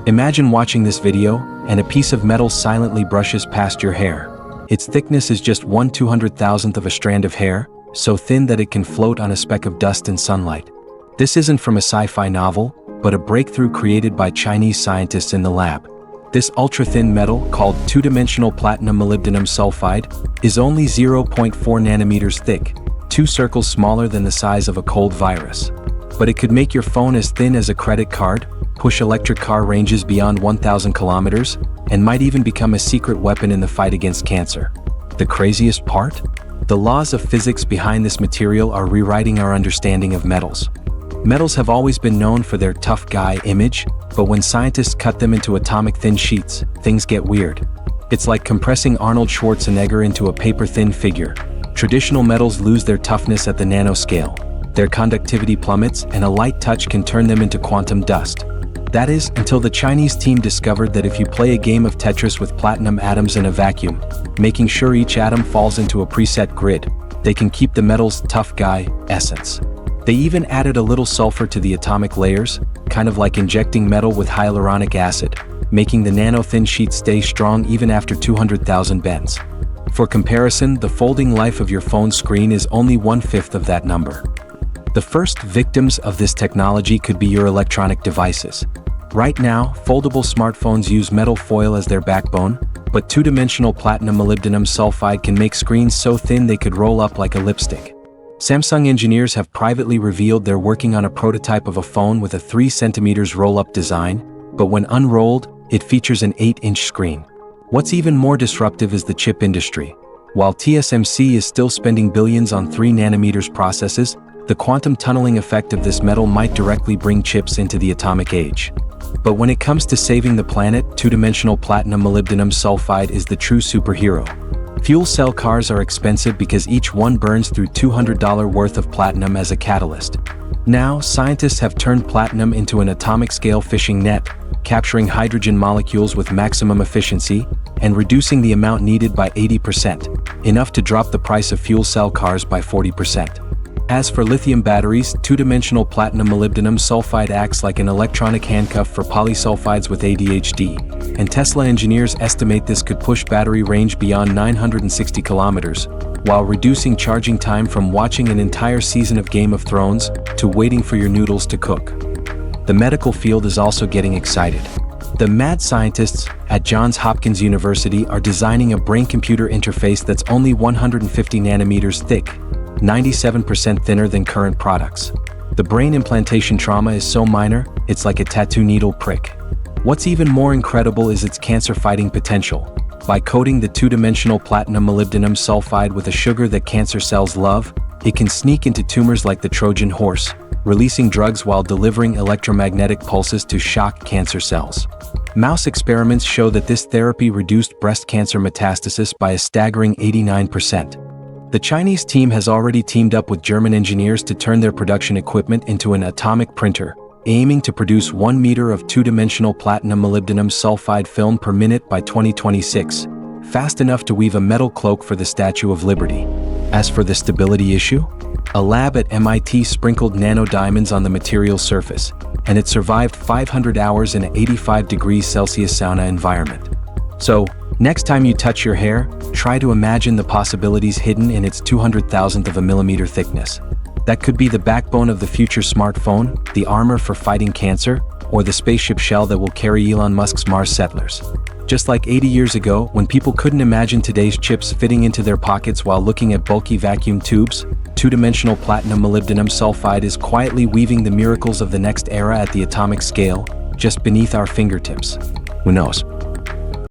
Imagine watching this video, and a piece of metal silently brushes past your hair. Its thickness is just 1/200,000th of a strand of hair, so thin that it can float on a speck of dust in sunlight. This isn't from a sci-fi novel, but a breakthrough created by Chinese scientists in the lab. This ultra-thin metal, called two-dimensional platinum molybdenum sulfide, is only 0.4 nanometers thick, 2 circles smaller than the size of a cold virus. But it could make your phone as thin as a credit card, push electric car ranges beyond 1,000 kilometers, and might even become a secret weapon in the fight against cancer. The craziest part? The laws of physics behind this material are rewriting our understanding of metals. Metals have always been known for their tough guy image, but when scientists cut them into atomic thin sheets, things get weird. It's like compressing Arnold Schwarzenegger into a paper-thin figure. Traditional metals lose their toughness at the nanoscale. Their conductivity plummets, and a light touch can turn them into quantum dust. That is, until the Chinese team discovered that if you play a game of Tetris with platinum atoms in a vacuum, making sure each atom falls into a preset grid, they can keep the metal's tough guy essence. They even added a little sulfur to the atomic layers, kind of like injecting metal with hyaluronic acid, making the nano-thin sheet stay strong even after 200,000 bends. For comparison, the folding life of your phone screen is only 1/5 of that number. The first victims of this technology could be your electronic devices. Right now, foldable smartphones use metal foil as their backbone, but two-dimensional platinum molybdenum sulfide can make screens so thin they could roll up like a lipstick. Samsung engineers have privately revealed they're working on a prototype of a phone with a 3 cm roll-up design, but when unrolled, it features an 8-inch screen. What's even more disruptive is the chip industry. While TSMC is still spending billions on 3 nanometers processes, the quantum tunneling effect of this metal might directly bring chips into the atomic age. But when it comes to saving the planet, two-dimensional platinum molybdenum sulfide is the true superhero. Fuel cell cars are expensive because each one burns through $200 worth of platinum as a catalyst. Now, scientists have turned platinum into an atomic-scale fishing net, capturing hydrogen molecules with maximum efficiency and reducing the amount needed by 80%, enough to drop the price of fuel cell cars by 40%. As for lithium batteries, two-dimensional platinum molybdenum sulfide acts like an electronic handcuff for polysulfides with ADHD, and Tesla engineers estimate this could push battery range beyond 960 kilometers, while reducing charging time from watching an entire season of Game of Thrones to waiting for your noodles to cook. The medical field is also getting excited. The mad scientists at Johns Hopkins University are designing a brain-computer interface that's only 150 nanometers thick, 97% thinner than current products. The brain implantation trauma is so minor, it's like a tattoo needle prick. What's even more incredible is its cancer-fighting potential. By coating the two-dimensional platinum molybdenum sulfide with a sugar that cancer cells love, it can sneak into tumors like the Trojan horse, releasing drugs while delivering electromagnetic pulses to shock cancer cells. Mouse experiments show that this therapy reduced breast cancer metastasis by a staggering 89%. The Chinese team has already teamed up with German engineers to turn their production equipment into an atomic printer, aiming to produce 1 meter of two-dimensional platinum molybdenum sulfide film per minute by 2026, fast enough to weave a metal cloak for the Statue of Liberty. As for the stability issue, a lab at MIT sprinkled nanodiamonds on the material's surface, and it survived 500 hours in an 85 degrees Celsius sauna environment. So, next time you touch your hair, try to imagine the possibilities hidden in its 200,000th of a millimeter thickness. That could be the backbone of the future smartphone, the armor for fighting cancer, or the spaceship shell that will carry Elon Musk's Mars settlers. Just like 80 years ago, when people couldn't imagine today's chips fitting into their pockets while looking at bulky vacuum tubes, two-dimensional platinum molybdenum sulfide is quietly weaving the miracles of the next era at the atomic scale, just beneath our fingertips. Who knows?